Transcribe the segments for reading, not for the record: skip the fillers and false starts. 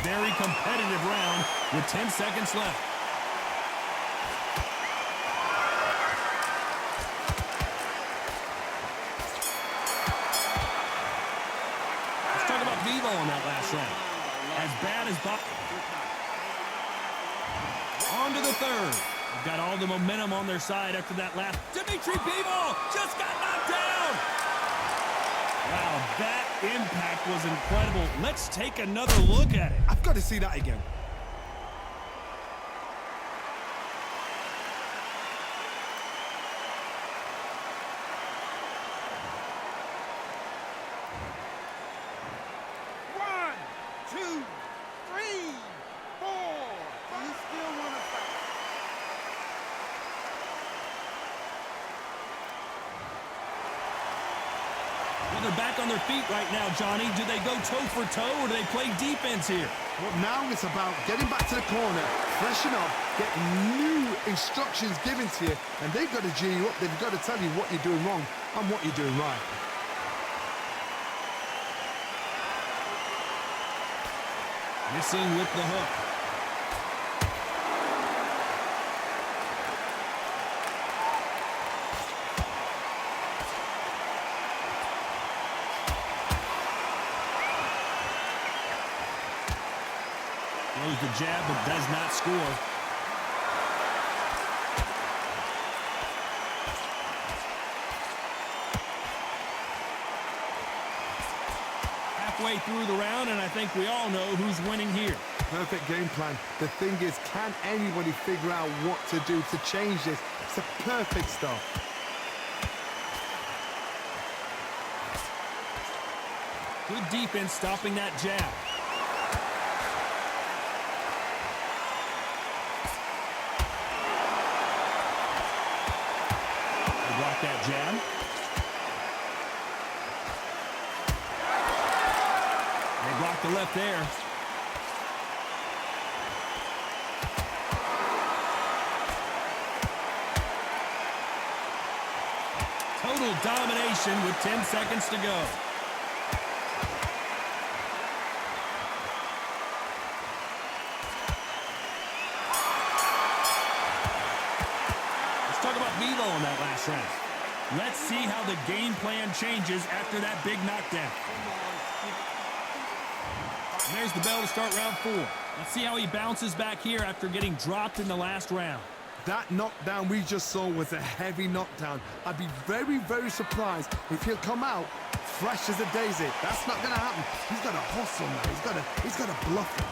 very competitive round with 10 seconds left. Let's talk about Bivol in that last round. As bad as Bob. On to the third. They've got all the momentum on their side after that last. Bivol just got knocked down. Wow, that impact was incredible. Let's take another look at it. I've got to see that again. One, two, three, four. Do you still want to fight? Well, they're back on their feet right now, Johnny. Do they go toe for toe or do they play defense here? Well, now it's about getting back to the corner, freshen up, get new instructions given to you, and they've got to G you up. They've got to tell you what you're doing wrong and what you're doing right. Missing with the hook. Throws the jab, but does not score. Halfway through the round, and I think we all know who's winning here. Perfect game plan. The thing is, can anybody figure out what to do to change this? It's a perfect start. Good defense stopping that jab. They block that jab. They block the left there. Total domination with 10 seconds to go. Let's talk about Bivol in that last round. Let's see how the game plan changes after that big knockdown. And there's the bell to start round 4. Let's see how he bounces back here after getting dropped in the last round. That knockdown we just saw was a heavy knockdown. I'd be very, very surprised if he'll come out fresh as a daisy. That's not going to happen. He's got to hustle now. He's got to bluff him.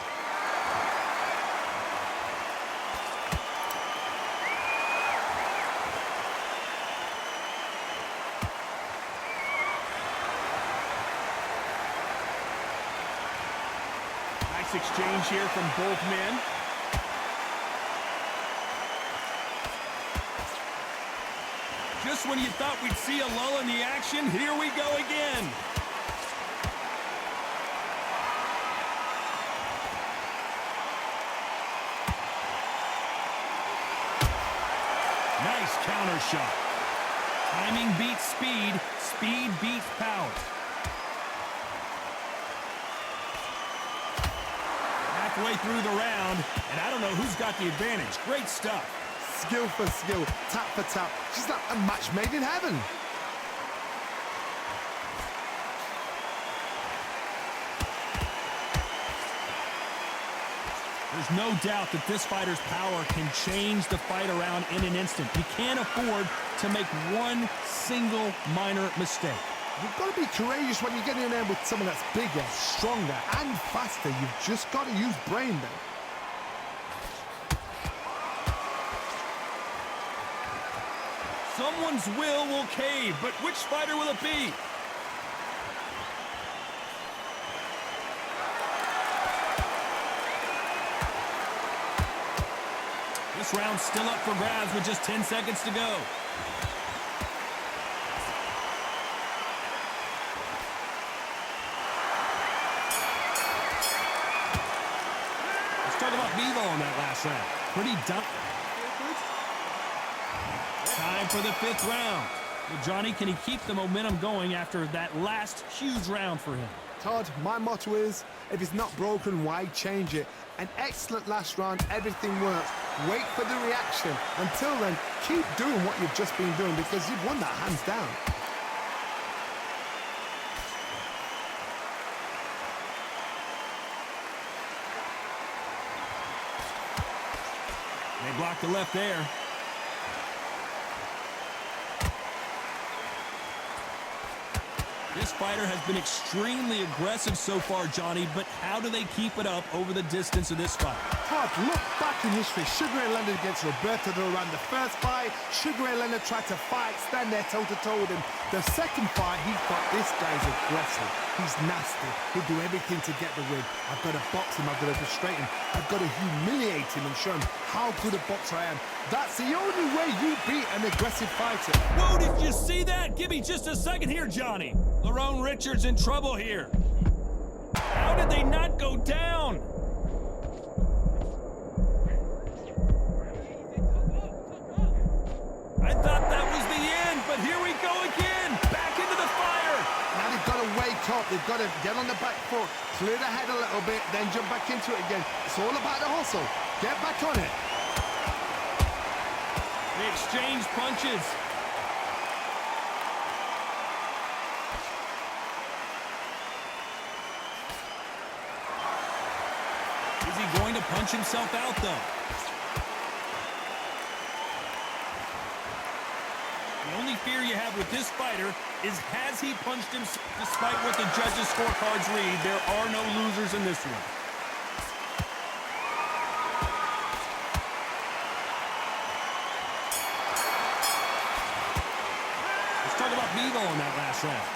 Nice exchange here from both men. Just when you thought we'd see a lull in the action, here we go again. Nice counter shot. Timing beats speed. Speed beats power. Halfway through the round, and I don't know who's got the advantage. Great stuff. Skill for skill, tap for tap. Just like a match made in heaven. There's no doubt that this fighter's power can change the fight around in an instant. You can't afford to make one single minor mistake. You've got to be courageous when you get in there with someone that's bigger, stronger, and faster. You've just got to use brain then. Someone's will cave, but which fighter will it be? This round's still up for grabs with just 10 seconds to go. Let's talk about Bivol in that last round. Pretty dumb. Time for the 5th round. Well, Johnny, can he keep the momentum going after that last huge round for him? Todd, my motto is, if it's not broken, why change it? An excellent last round, everything works. Wait for the reaction. Until then, keep doing what you've just been doing because you've won that hands down. They blocked the left there. This fighter has been extremely aggressive so far, Johnny, but how do they keep it up over the distance of this fight? Todd, look back in history. Sugar Ray Leonard against Roberto Duran. The first fight, Sugar Ray Leonard tried to fight, stand there toe-to-toe with him. The second fight, he thought this guy's aggressive. He's nasty. He'll do everything to get the win. I've got to box him. I've got to frustrate him. I've got to humiliate him and show him how good a boxer I am. That's the only way you beat an aggressive fighter. Whoa, did you see that? Give me just a second here, Johnny. Lerone Richards in trouble here. How did they not go down? I thought that was the end, but here we go again. Back into the fire. Now they've got to wake up. They've got to get on the back foot, clear the head a little bit, then jump back into it again. It's all about the hustle. Get back on it. They exchange punches. Is he going to punch himself out, though? The only fear you have with this fighter is has he punched himself? Despite what the judges' scorecards read, there are no losers in this one. Let's talk about Bivol in that last round.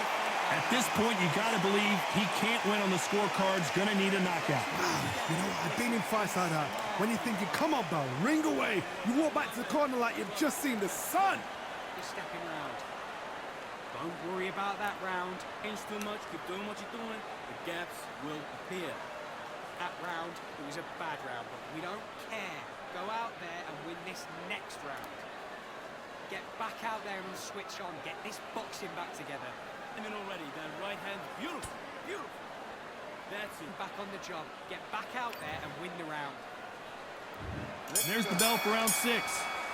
At this point, you got to believe he can't win on the scorecards. Going to need a knockout. You know, I've been in fights like that. When you're thinking, come on, Bell, ring away. You walk back to the corner like you've just seen the sun. You're stepping round. Don't worry about that round. Change too much, keep doing what you're doing. The gaps will appear. That round, it was a bad round, but we don't care. Go out there and win this next round. Get back out there and switch on. Get this boxing back together. And then already, that right hand, beautiful, beautiful. That's it. Back on the job. Get back out there and win the round. There's the bell for round 6.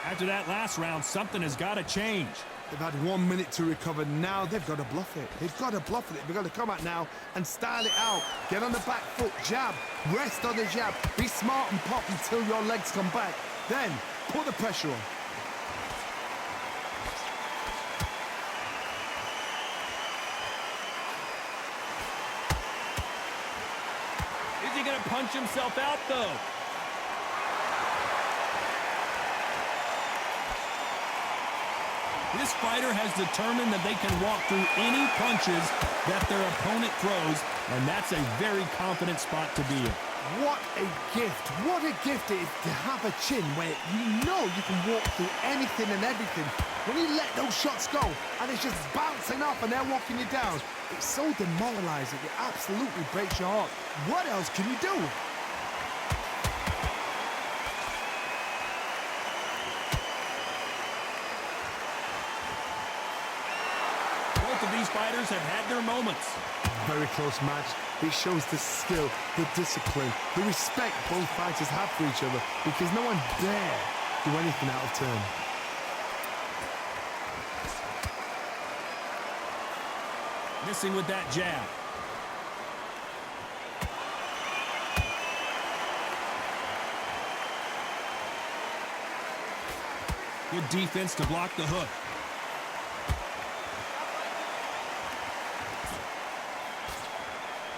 After that last round, something has got to change. They've had 1 minute to recover. Now they've got to bluff it. They've got to bluff it. They've got to come out now and style it out. Get on the back foot, jab, rest on the jab. Be smart and pop until your legs come back. Then put the pressure on. Is he going to punch himself out, though? This fighter has determined that they can walk through any punches that their opponent throws, and that's a very confident spot to be in. What a gift. What a gift it is to have a chin where you know you can walk through anything and everything. When you let those shots go and it's just bouncing off and they're walking you down, it's so demoralizing. It absolutely breaks your heart. What else can you do? Both of these fighters have had their moments. Very close match. It shows the skill, the discipline, the respect both fighters have for each other because no one dare do anything out of turn. Missing with that jab. Good defense to block the hook.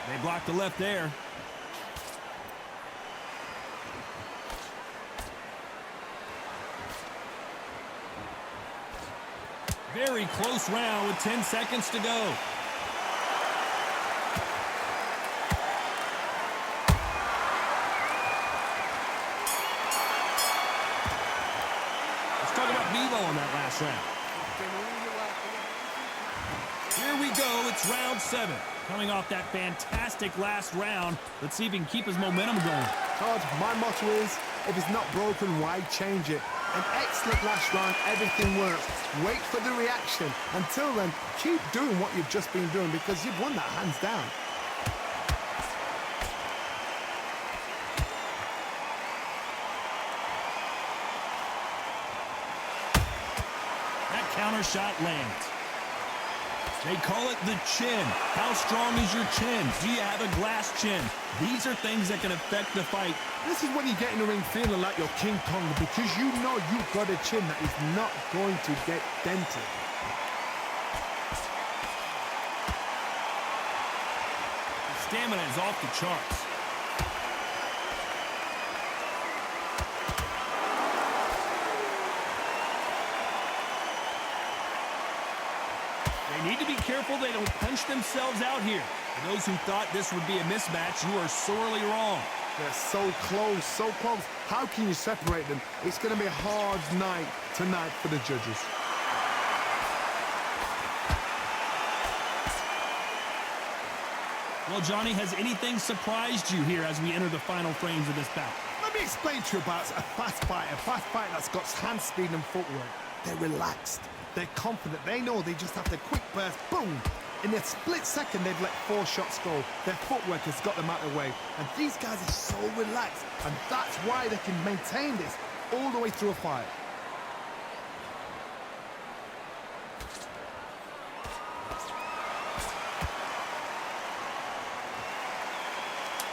They blocked the left there. Very close round with 10 seconds to go. Let's talk about Bivol in that last round. Here we go. It's round 7. Coming off that fantastic last round, let's see if he can keep his momentum going. Todd, my motto is, if it's not broken, why change it? An excellent last round. Everything works. Wait for the reaction. Until then, keep doing what you've just been doing because you've won that hands down. That counter shot lands. They call it the chin. How strong is your chin? Do you have a glass chin? These are things that can affect the fight. This is when you get in the ring feeling like you're King Kong because you know you've got a chin that is not going to get dented. The stamina is off the charts. They need to be careful they don't punch themselves out here. For those who thought this would be a mismatch, you are sorely wrong. They're so close, so close. How can you separate them? It's going to be a hard night tonight for the judges. Well, Johnny, has anything surprised you here as we enter the final frames of this bout? Let me explain to you about a fast fight that's got hand speed and footwork. They're relaxed. They're confident. They know they just have to quick burst, boom. In a split second, they've let 4 shots go. Their footwork has got them out of the way. And these guys are so relaxed. And that's why they can maintain this all the way through a fight.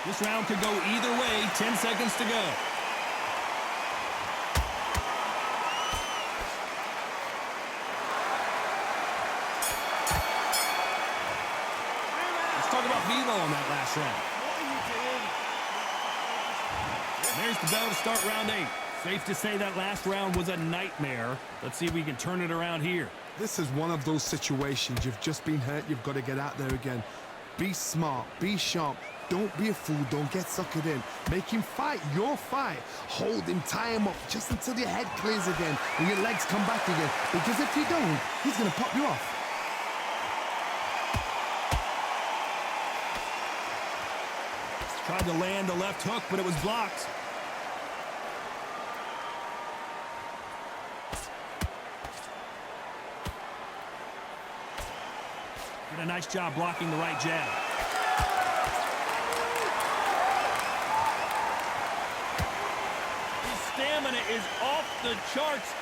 This round could go either way. 10 seconds to go. Talk about Bivol on that last round. There's the bell to start round 8. Safe to say that last round was a nightmare. Let's see if we can turn it around here. This is one of those situations. You've just been hurt. You've got to get out there again. Be smart. Be sharp. Don't be a fool. Don't get suckered in. Make him fight your fight. Hold him. Tie him up just until your head clears again and your legs come back again. Because if you don't, he's going to pop you off. Tried to land a left hook, but it was blocked. Did a nice job blocking the right jab. His stamina is off the charts.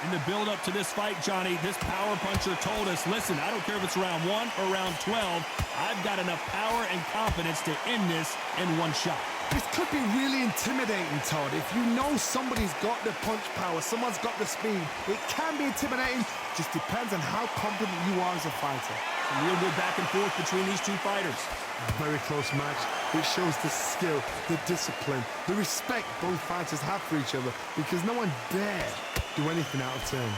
In the build-up to this fight, Johnny, this power puncher told us, listen, I don't care if it's round 1 or round 12, I've got enough power and confidence to end this in one shot. This could be really intimidating, Todd. If you know somebody's got the punch power, someone's got the speed, it can be intimidating. Just depends on how confident you are as a fighter. Some real good back and forth between these two fighters. A very close match. It shows the skill, the discipline, the respect both fighters have for each other because no one dare do anything out of turn.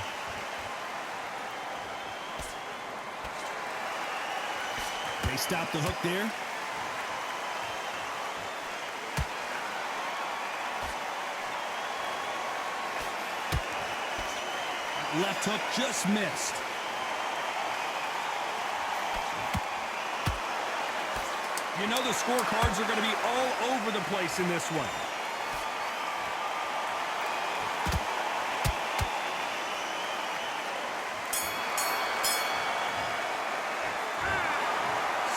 They stopped the hook there. Left hook just missed. You know the scorecards are going to be all over the place in this one.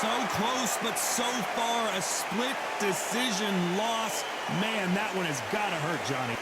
So close, but so far a split decision loss. Man, that one has got to hurt, Johnny.